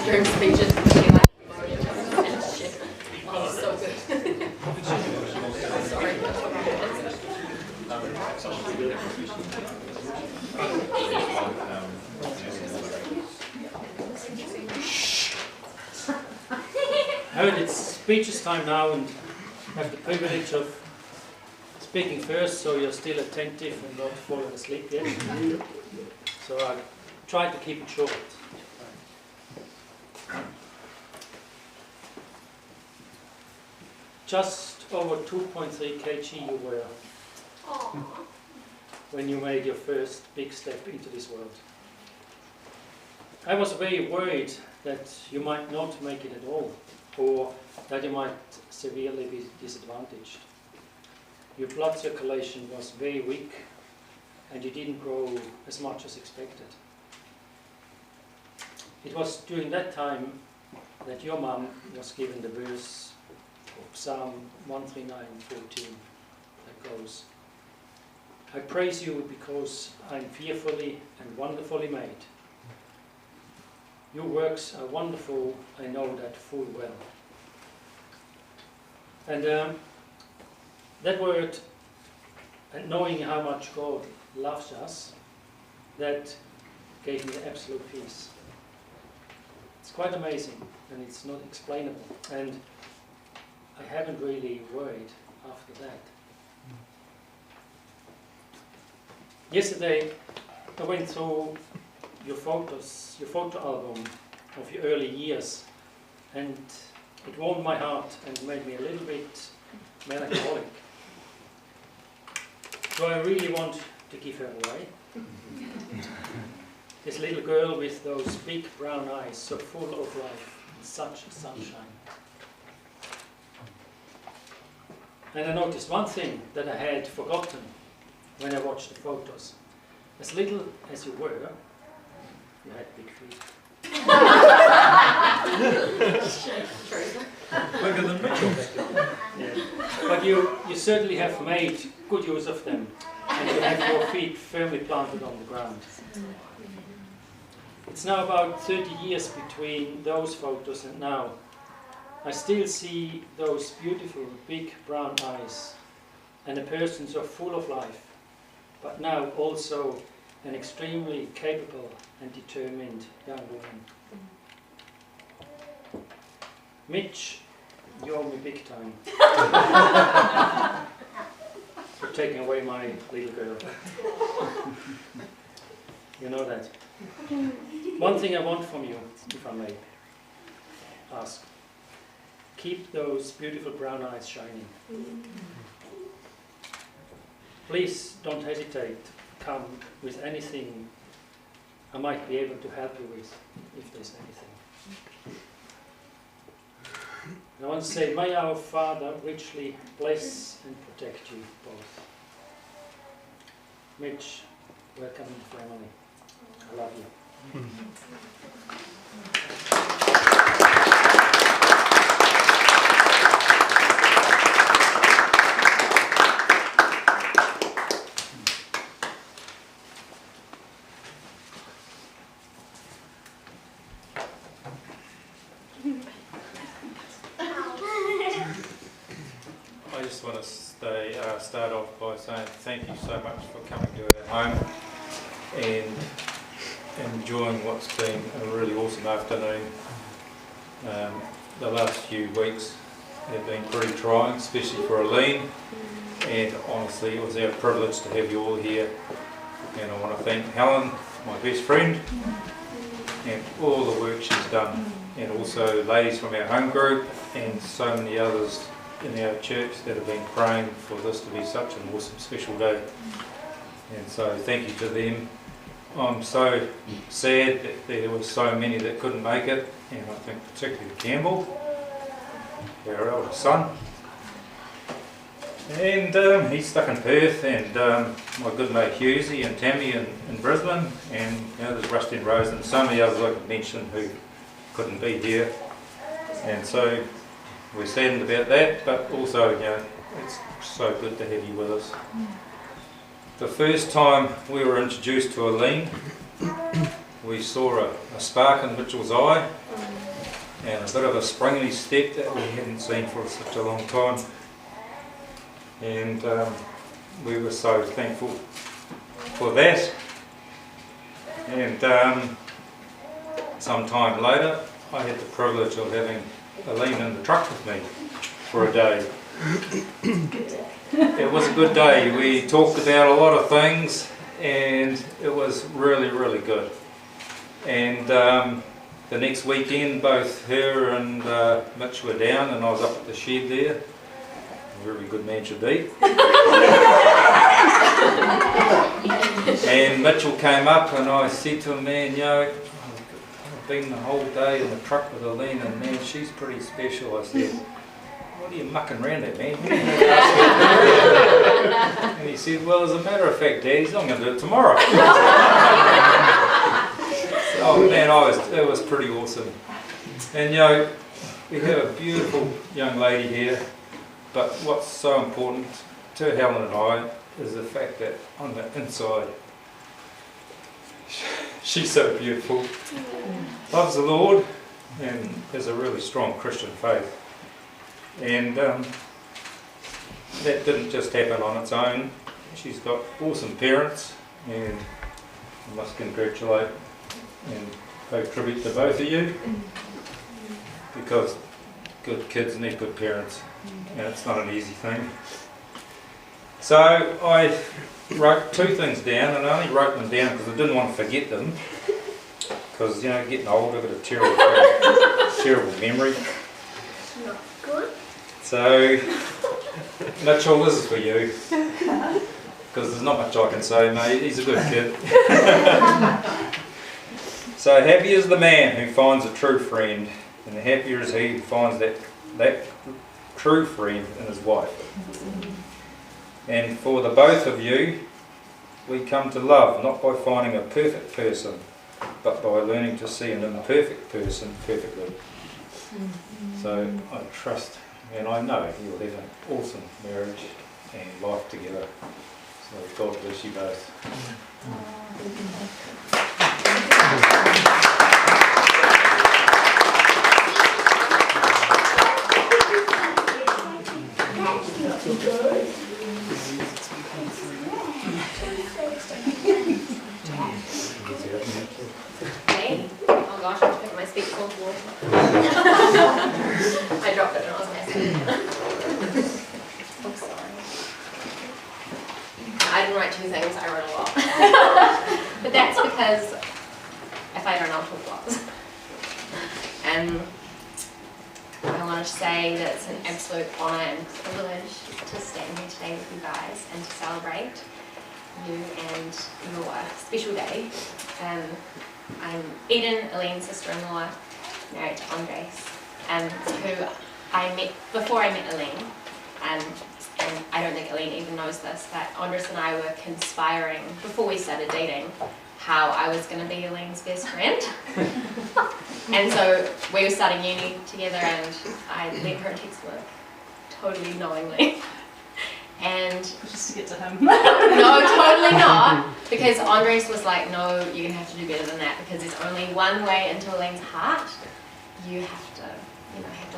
During speeches, oh, so good. Sorry. Heard it's speeches time now, and have the privilege of speaking first, so you're still attentive and not falling asleep yet. So I try to keep it short. Just over 2.3 kg you were when you made your first big step into this world. I was very worried that you might not make it at all, or that you might severely be disadvantaged. Your blood circulation was very weak, and you didn't grow as much as expected. It was during that time that your mum was given the verse of Psalm 139:14 that goes, "I praise you because I'm fearfully and wonderfully made. Your works are wonderful, I know that full well." And that word, and knowing how much God loves us, that gave me absolute peace. It's quite amazing, and it's not explainable. And I haven't really worried after that. Yesterday, I went through your photos, your photo album of your early years, and it warmed my heart and made me a little bit melancholic. So I really want to give her away. This little girl with those big brown eyes, so full of life, and such sunshine. And I noticed one thing that I had forgotten when I watched the photos. As little as you were, you had big feet. Bigger than Mitchel. Yeah. But you certainly have made good use of them, and you have your feet firmly planted on the ground. It's now about 30 years between those photos and now. I still see those beautiful big brown eyes and a person so full of life, but now also an extremely capable and determined young woman. Mitch, you owe me big time for taking away my little girl. You know that. One thing I want from you, if I may ask. Keep those beautiful brown eyes shining. Please don't hesitate to come with anything I might be able to help you with, if there's anything. And I want to say, may our Father richly bless and protect you both. Mitch, welcome in the family. I love you. I just want to start off by saying thank you so much for coming to our home and enjoying what's been a really awesome afternoon. The last few weeks have been pretty trying, especially for Aline, and honestly it was our privilege to have you all here. And I want to thank Helen, my best friend, and all the work she's done, and also ladies from our home group and so many others in our church that have been praying for this to be such an awesome special day. And so thank you to them. I'm so sad that there were so many that couldn't make it, and I think particularly Campbell, our eldest son. And he's stuck in Perth, and my good mate Husey and Tammy in Brisbane, and there's Rusty and Rose and so many others I could mention who couldn't be here. And so we're saddened about that, but also it's so good to have you with us. The first time we were introduced to Aline, we saw a spark in Mitchel's eye and a bit of a springy step that we hadn't seen for such a long time. And we were so thankful for that. And some time later, I had the privilege of having Aline in the truck with me for a day. It was a good day. We talked about a lot of things, and it was really, really good. And the next weekend, both her and Mitch were down, and I was up at the shed there. A very good man should be. And Mitchell came up, and I said to him, man, I've been the whole day in the truck with Aline, and man, she's pretty special. I said, what are you mucking around there, man? And he said, well, as a matter of fact, Dad, I'm going to do it tomorrow. Oh man, it was pretty awesome. And we have a beautiful young lady here, but what's so important to Helen and I is the fact that on the inside, she's so beautiful, loves the Lord, and has a really strong Christian faith. And that didn't just happen on its own. She's got awesome parents, and I must congratulate and pay tribute to both of you, because good kids need good parents, and it's not an easy thing. So I wrote two things down, and I only wrote them down because I didn't want to forget them, because getting old, I've got a terrible memory. Not good. So, Mitchell, this is for you, because there's not much I can say, mate. He's a good kid. So happy is the man who finds a true friend, and happier is he who finds that true friend in his wife. And for the both of you, we come to love not by finding a perfect person, but by learning to see an imperfect person perfectly. So I trust and I know you'll have an awesome marriage and life together. So God bless you both. Hey. Oh gosh, I have to put my speaker on the wall. I dropped it when I was messing. I'm sorry. I didn't write two things, I wrote a lot. But that's because if I don't, I'll talk lots. And I want to say that it's an absolute honour and privilege to stand here today with you guys and to celebrate you and your special day. I'm Eden, Aline's sister-in-law, married to Andres, who I met before I met Aline. And I don't think Aline even knows this, but Andres and I were conspiring before we started dating how I was going to be Aline's best friend. And so we were starting uni together, and I lent her a textbook, totally knowingly. And just to get to him. No, totally not. Because Andres was like, no, you're going to have to do better than that, because there's only one way into Aline's heart. You have to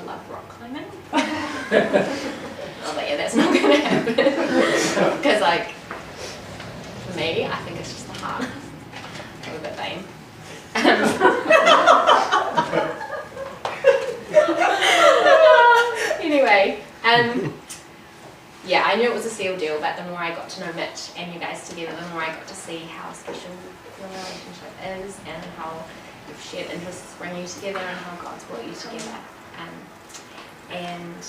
love rock climbing. I was like, yeah, that's not going to happen. Because for me, I think it's just the heart. I'm a bit vain. Anyway, yeah, I knew it was a sealed deal, but the more I got to know Mitch and you guys together, the more I got to see how special your relationship is and how you've shared interests bring you together and how God's brought you together. And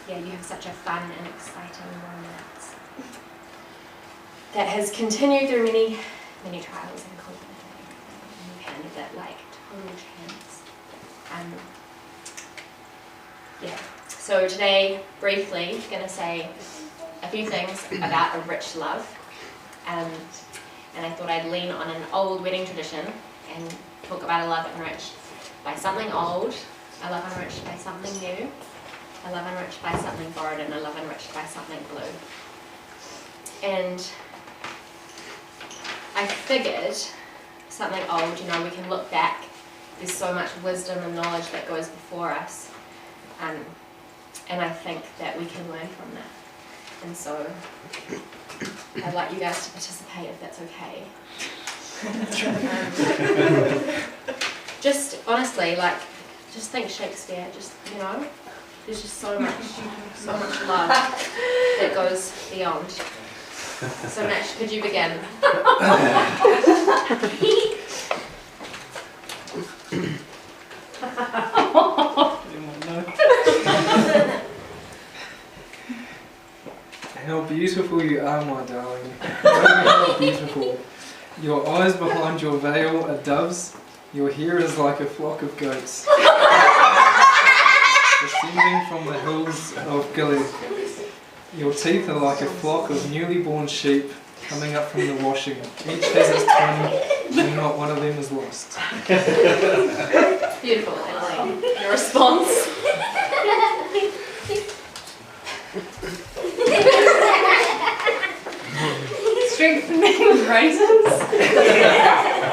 yeah, you have such a fun and exciting romance that has continued through many, many trials and conflict. And you've handled it like total champs. Yeah. So today, briefly, I'm going to say a few things about a rich love, and I thought I'd lean on an old wedding tradition and talk about a love enriched by something old, a love enriched by something new, a love enriched by something borrowed, and a love enriched by something blue. And I figured something old, we can look back. There's so much wisdom and knowledge that goes before us, and I think that we can learn from that. And so I'd like you guys to participate if that's okay. Just honestly, just think Shakespeare. There's just so much love that goes beyond. So Mitch, could you begin? How beautiful you are, my darling. How beautiful. Your eyes behind your veil are doves. Your hair is like a flock of goats, descending from the hills of Gilead. Your teeth are like a flock of newly born sheep coming up from the washing. Each has its twin, and not one of them is lost. Beautiful, Aline. Your response? Strengthen me with raisins.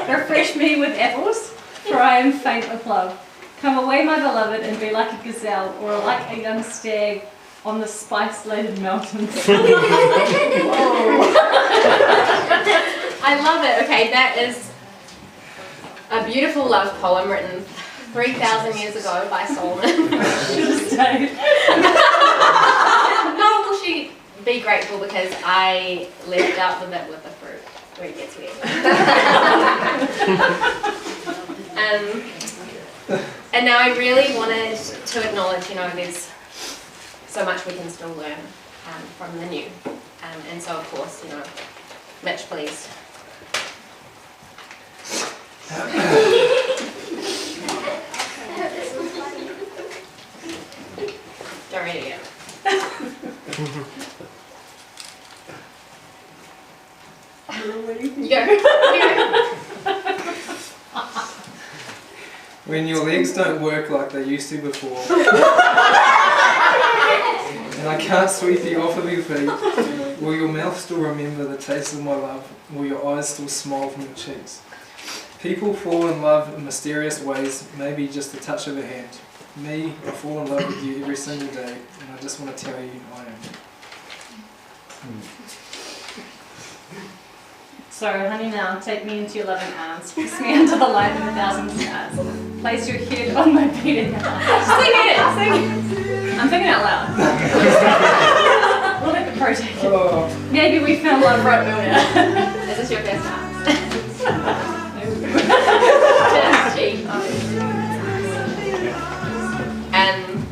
Refresh me with apples, for I am faint with love. Come away, my beloved, and be like a gazelle, or like a young stag on the spice-laden mountains. I love it. Okay, that is a beautiful love poem written 3,000 years ago by Solomon. Should have stayed. No, will she be grateful because I left out the bit with the fruit where it gets wet. And now I really wanted to acknowledge, there's so much we can still learn from the new. And so, of course, Mitch, please. Don't read it yet. You go. When your legs don't work like they used to before, and I can't sweep you off of your feet, will your mouth still remember the taste of my love? Will your eyes still smile from your cheeks? People fall in love in mysterious ways, maybe just the touch of a hand. Me, I fall in love with you every single day, and I just want to tell you I am. So, honey, now take me into your loving arms. Kiss me under the light of 1,000 stars. Place your head on my beating heart. Sing it! I'm thinking out loud. We'll let the pro take it. Oh. Maybe we found love right earlier. Is this your first time? And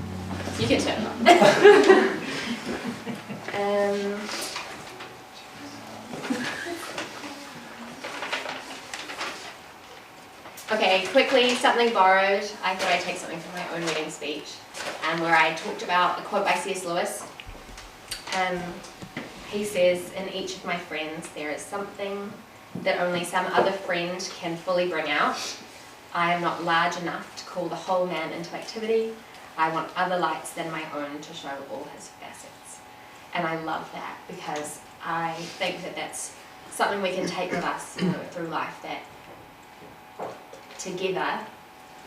you can turn. Okay, quickly, something borrowed. I thought I'd take something from my own wedding speech, where I talked about a quote by C.S. Lewis. He says, "In each of my friends there is something that only some other friend can fully bring out. I am not large enough to call the whole man into activity. I want other lights than my own to show all his facets." And I love that because I think that that's something we can take with us through life, that together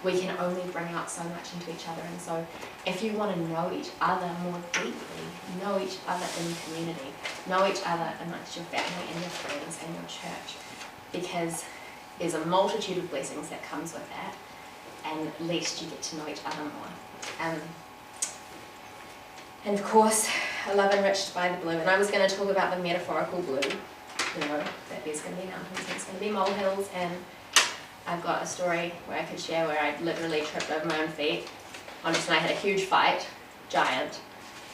we can only bring out so much into each other. And so if you want to know each other more deeply, know each other in community, know each other amongst your family and your friends and your church, because there's a multitude of blessings that comes with that, and at least you get to know each other more. And of course, a love enriched by the blue. And I was going to talk about the metaphorical blue, that there's going to be mountains and there's going to be molehills, and I've got a story where I could share where I literally tripped over my own feet. Honestly, I had a huge fight, giant,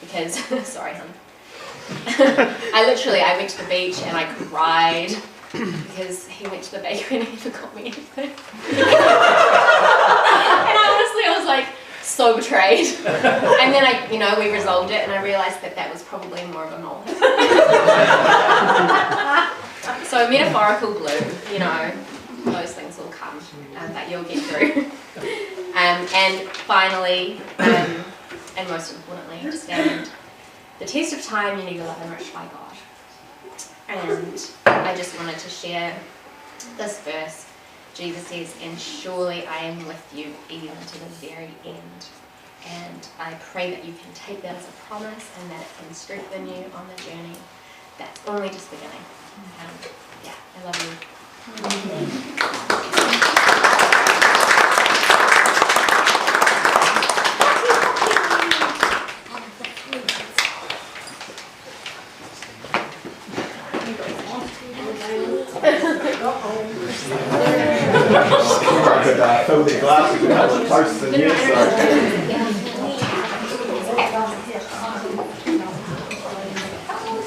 because, sorry hon. I went to the beach and I cried because he went to the bakery and he forgot me anything. And I was like so so betrayed. And then we resolved it, and I realised that was probably more of a molehill. So metaphorical glue, those things will come, that you'll get through. And finally, and most importantly, understand the test of time, you need to love enriched by God. And I just wanted to share this verse. Jesus says, "And surely I am with you even to the very end." And I pray that you can take that as a promise and that it can strengthen you on the journey. That's only just beginning. I love you. Fill their glasses with a couple of toasts in here,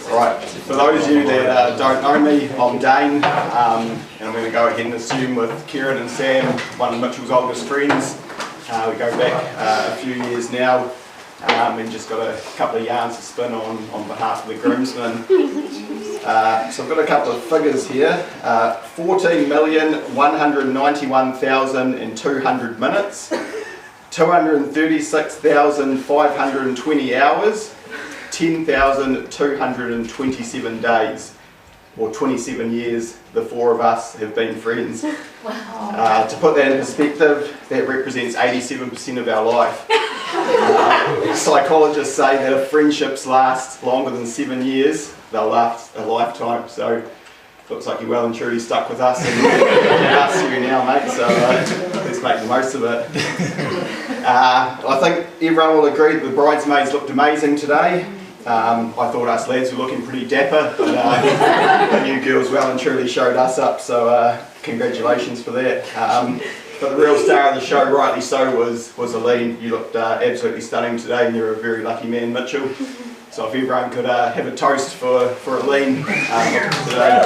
Right, for those of you that don't know me, I'm Dane, and I'm going to go ahead and assume with Kieran and Sam, one of Mitchell's oldest friends. We go back a few years now, and just got a couple of yarns to spin on behalf of the groomsmen. So I've got a couple of figures here. 14,191,200 minutes, 236,520 hours, 10,227 days, or 27 years the four of us have been friends. Wow. To put that in perspective, that represents 87% of our life. Psychologists say that if friendships last longer than 7 years, they'll last a lifetime. So looks like you're well and truly stuck with us and us here now, mate. So let's make the most of it. I think everyone will agree that the bridesmaids looked amazing today. I thought us lads were looking pretty dapper, but you girls well and truly showed us up, so congratulations for that. But the real star of the show, rightly so, was Aline. You looked absolutely stunning today, and you're a very lucky man, Mitchell. So if everyone could have a toast for Aline today.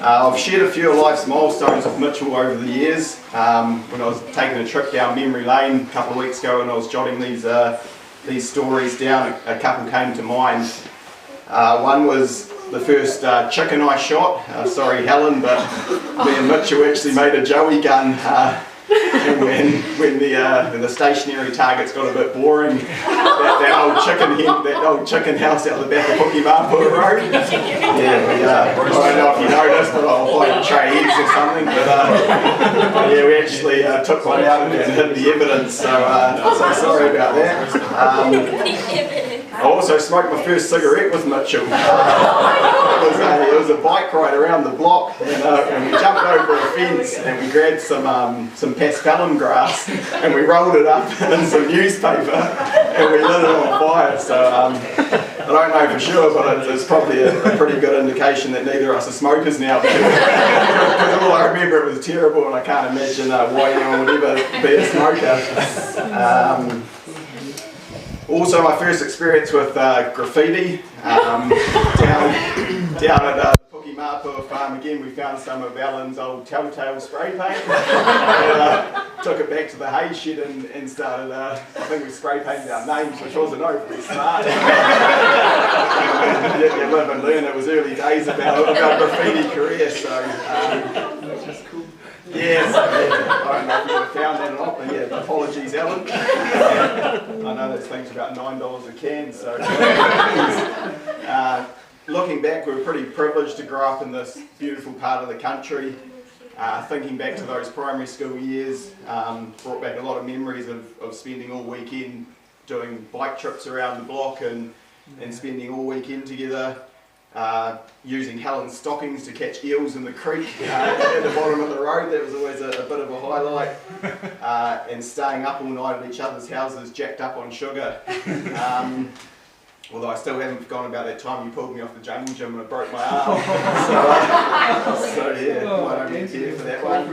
I've shared a few of life's milestones with Mitchell over the years. When I was taking a trip down memory lane a couple of weeks ago and I was jotting these stories down, a couple came to mind. One was the first chicken I shot. Sorry Helen, but me and Mitchell actually made a joey gun. And when the stationary targets got a bit boring, that old chicken house out the back of Pukimapua Road. I don't know if you noticed, but I'll hide tray eggs or something. But we actually took one out and hid the evidence. So sorry about that. I also smoked my first cigarette with Mitchell. It was a bike ride around the block, and we jumped over a fence and we grabbed some paspalum grass and we rolled it up in some newspaper and we lit it on fire. So I don't know for sure, but it's probably a pretty good indication that neither of us are smokers now. Because all I remember, it was terrible, and I can't imagine why anyone would ever be a smoker. Also, my first experience with graffiti down at the Pukimapua farm. Again, we found some of Alan's old Telltale spray paint. Took it back to the hay shed and started, I think we spray painted our names, which wasn't overly smart. You live and learn. It was early days about graffiti career, so... Which is cool. Yes, I don't know if you ever found that or not, but yeah, apologies, Alan. I know those things are about $9 a can, so... Looking back, we were pretty privileged to grow up in this beautiful part of the country. Thinking back to those primary school years, brought back a lot of memories of spending all weekend doing bike trips around the block and spending all weekend together. Using Helen's stockings to catch eels in the creek at the bottom of the road. That was always a bit of a highlight. And staying up all night at each other's houses, jacked up on sugar. Although I still haven't forgotten about that time you pulled me off the jungle gym and I broke my arm. So yeah, I don't really care for that one.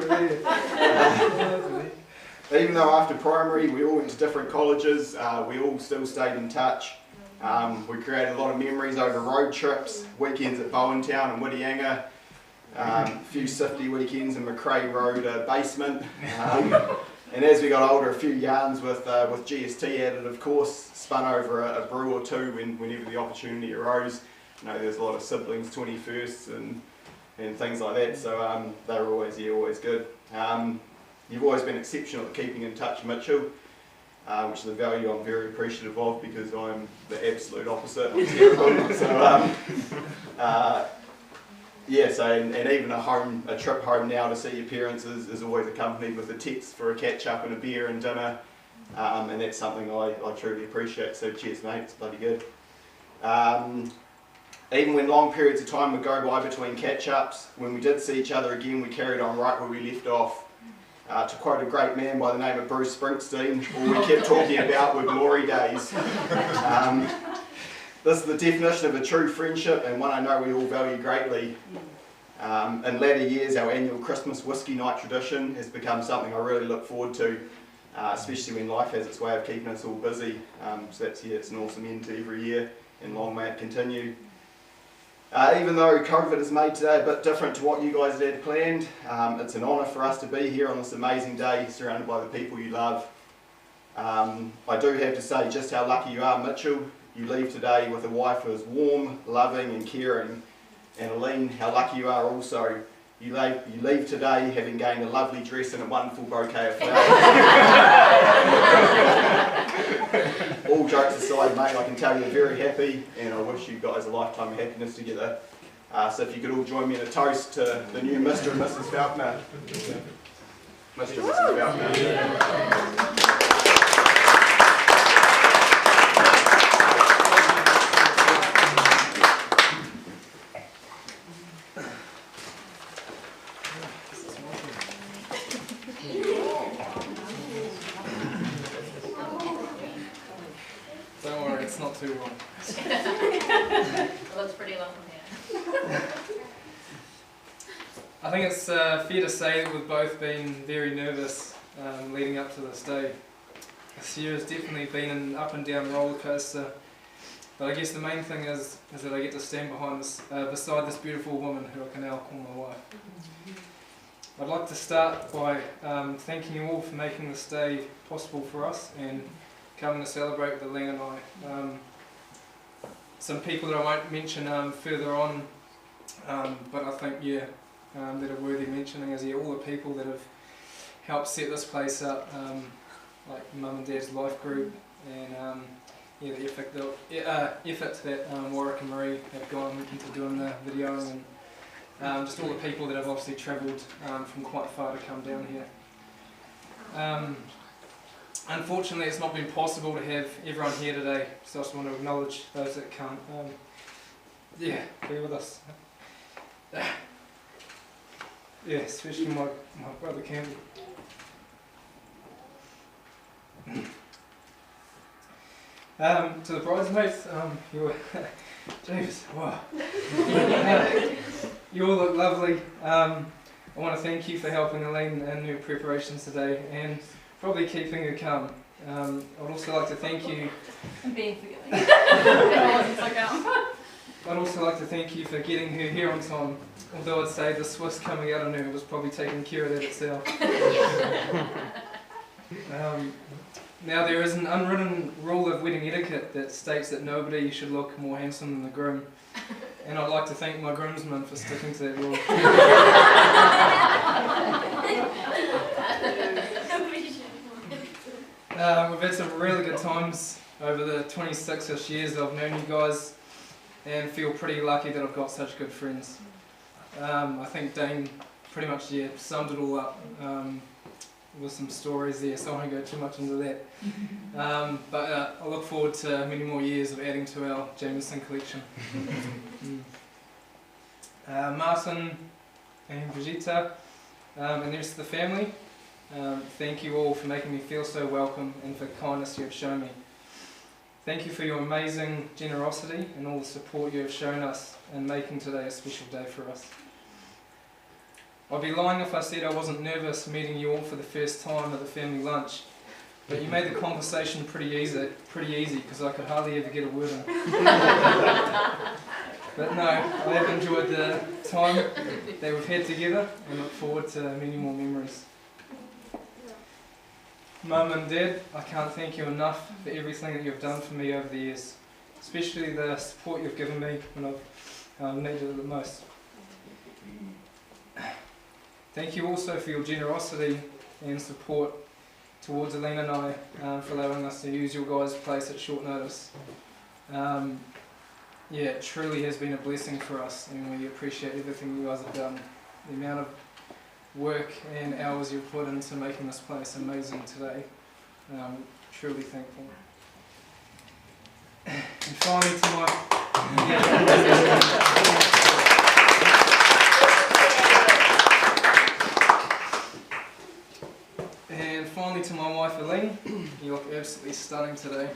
Even though after primary we all went to different colleges, we all still stayed in touch. We created a lot of memories over road trips, weekends at Bowentown and Whitianga, A few sifty weekends in McRae Road basement. And as we got older, a few yarns with GST added, of course, spun over a brew or two whenever the opportunity arose. You know, there's a lot of siblings, 21sts and things like that, so they were always good. You've always been exceptional at keeping in touch, Mitchell, which is a value I'm very appreciative of because I'm the absolute opposite. I'm terrible. So, yeah, so and even a trip home now to see your parents is always accompanied with a text for a catch up and a beer and dinner, and that's something I truly appreciate. So cheers, mate. It's bloody good. Even when long periods of time would go by between catch ups, when we did see each other again, we carried on right where we left off. To quote a great man by the name of Bruce Springsteen, all we kept talking about were glory days. This is the definition of a true friendship and one I know we all value greatly. In latter years, our annual Christmas whiskey night tradition has become something I really look forward to, especially when life has its way of keeping us all busy. So it's an awesome end to every year, and long may it continue. Even though COVID has made today a bit different to what you guys had planned, it's an honour for us to be here on this amazing day, surrounded by the people you love. I do have to say just how lucky you are, Mitchell. You leave today with a wife who is warm, loving and caring. And Aline, how lucky you are also. You leave today having gained a lovely dress and a wonderful bouquet of flowers. All jokes aside, mate, I can tell you're very happy and I wish you guys a lifetime of happiness together. So if you could all join me in a toast to the new Mr. and Mrs. Falconer. Mr. and Mrs. Falconer. Don't worry, it's not too long. It looks pretty long from here. I think it's fair to say that we've both been very nervous leading up to this day. This year has definitely been an up and down roller coaster, but I guess the main thing is that I get to stand behind this, beside this beautiful woman who I can now call my wife. I'd like to start by thanking you all for making this day possible for us and coming to celebrate with Aline and I. Some people that I won't mention further on, but I think that are worthy mentioning is all the people that have helped set this place up, like Mum and Dad's life group, and the effort that Warwick and Marie have gone into doing the videoing, and just all the people that have obviously travelled from quite far to come down here. Unfortunately, it's not been possible to have everyone here today, so I just want to acknowledge those that can't. Be with us. Especially my brother Campbell. To the bridesmaids, you were, James, wow. You all look lovely. I want to thank you for helping Aline in her preparations today and probably keeping her calm. I'd also like to thank you. And being forgiving. I'd also like to thank you for getting her here on time, although I'd say the Swiss coming out on her was probably taking care of that itself. Now there is an unwritten rule of wedding etiquette that states that nobody should look more handsome than the groom, and I'd like to thank my groomsmen for sticking to that rule. We've had some really good times over the 26-ish years I've known you guys, and feel pretty lucky that I've got such good friends. I think Dane pretty much summed it all up with some stories there, so I won't go too much into that. But I look forward to many more years of adding to our Jameson collection. Martin and Brigitte and the rest of the family, thank you all for making me feel so welcome and for the kindness you have shown me. Thank you for your amazing generosity and all the support you have shown us in making today a special day for us. I'd be lying if I said I wasn't nervous meeting you all for the first time at the family lunch, but you made the conversation pretty easy because I could hardly ever get a word in. But no, I have enjoyed the time that we've had together and look forward to many more memories. Mum and Dad, I can't thank you enough for everything that you've done for me over the years, especially the support you've given me when I've needed it the most. Thank you also for your generosity and support towards Aline and I for allowing us to use your guys' place at short notice. Yeah, it truly has been a blessing for us, and we appreciate everything you guys have done. The amount of work and hours you've put into making this place amazing today. Truly thankful. And finally to my and finally to my wife Aline, you look absolutely stunning today.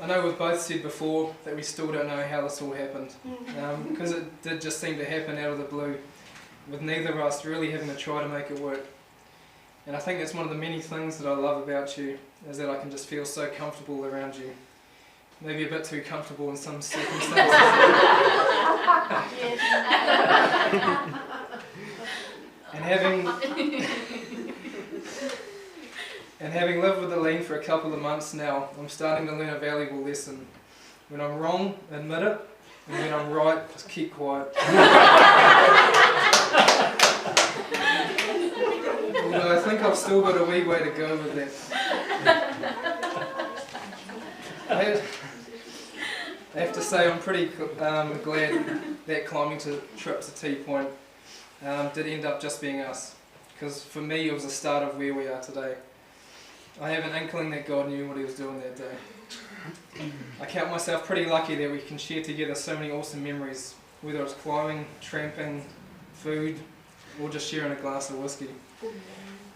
I know we've both said before that we still don't know how this all happened, because it did just seem to happen out of the blue, with neither of us really having to try to make it work. And I think that's one of the many things that I love about you, is that I can just feel so comfortable around you. Maybe a bit too comfortable in some circumstances. And having lived with Aline for a couple of months now, I'm starting to learn a valuable lesson. When I'm wrong, admit it, and when I'm right, just keep quiet. Although I think I've still got a wee way to go with that. I have to say I'm pretty glad that climbing trip to T Point did end up just being us, because for me it was the start of where we are today. I have an inkling that God knew what he was doing that day. I count myself pretty lucky that we can share together so many awesome memories, whether it's climbing, tramping, food, or just sharing a glass of whiskey.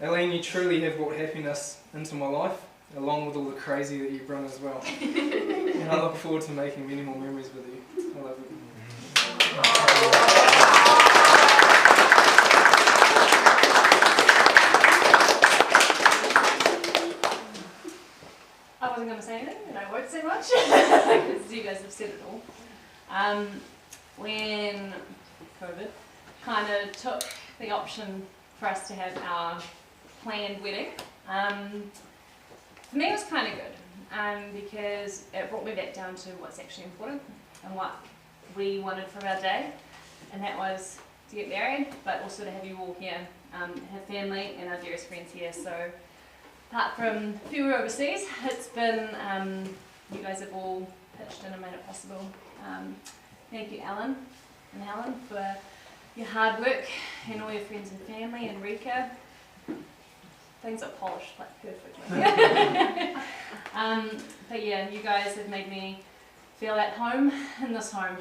Aline, you truly have brought happiness into my life, along with all the crazy that you bring as well. And I look forward to making many more memories with you. I love you. I wasn't going to say anything, and I won't say much, because you guys have said it all. When COVID kind of took the option for us to have our planned wedding, for me it was kind of good, because it brought me back down to what's actually important and what we wanted from our day, and that was to get married, but also to have you all here, have family and our dearest friends here. So apart from a few overseas, it's been, you guys have all pitched in and made it possible. Thank you, Alan and Helen, for your hard work, and all your friends and family, and Rika. Things are polished like perfectly. But yeah, you guys have made me feel at home in this home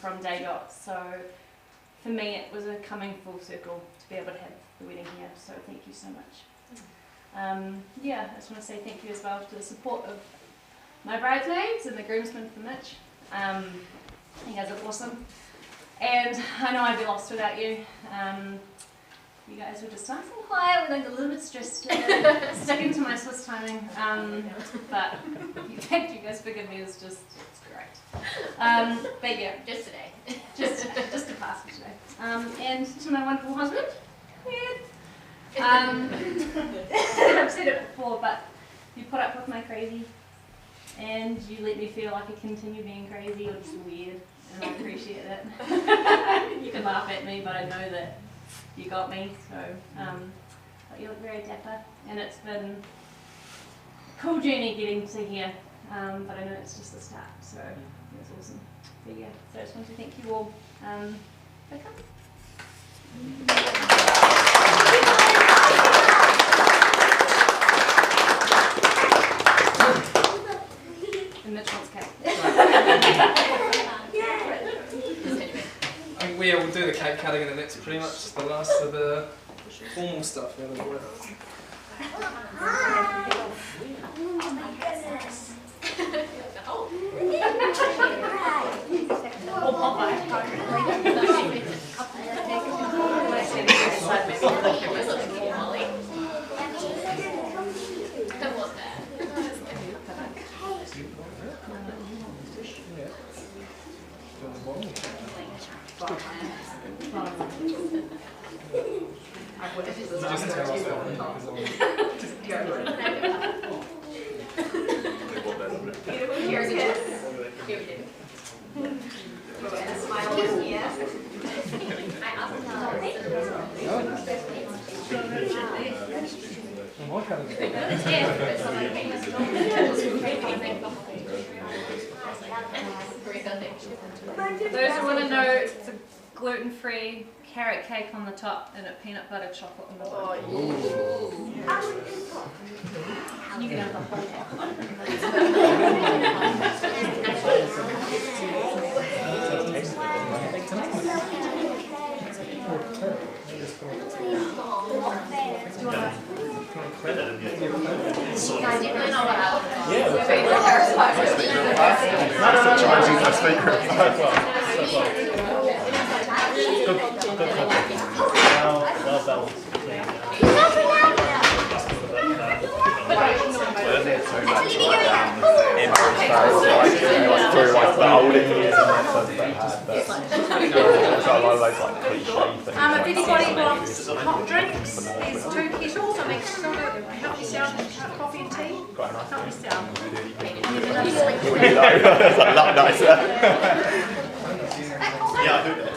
from day dot. So for me, it was a coming full circle to be able to have the wedding here. So thank you so much. Yeah, I just want to say thank you as well to the support of my bridesmaids and the groomsmen for Mitch. You guys are awesome. And I know I'd be lost without you. You guys were just nice and quiet, with like a little bit stressed, sticking to my Swiss timing. But the fact you guys forgive me is just, it's great. But yeah, Just today. just a pass for today. And to my wonderful husband, I've said it before, but you put up with my crazy, and you let me feel like I continue being crazy or just weird, and I appreciate it. You can laugh at me, but I know that you got me. So, but you look very dapper, and it's been a cool journey getting to here. But I know it's just the start, so it was awesome. But yeah, so I just want to thank you all for coming. And Mitch wants cake. We'll do the cake cutting, and then that's pretty much the last of the formal stuff out of the way. Oh my goodness. Just tell us what Those who want to know, it's a gluten-free carrot cake on the top and a peanut butter chocolate on the bottom. You can have the whole If anybody wants hot drinks, there's 2 kettles. I make sure to help yourself coffee and tea. Help yourself. That's a lot nicer. Yeah, I do that.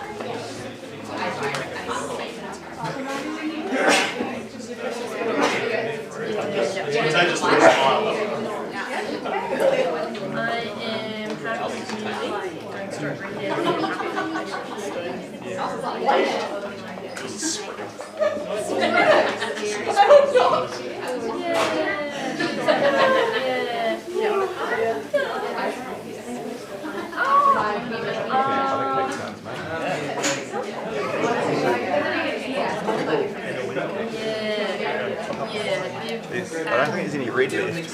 I don't think there's any red left.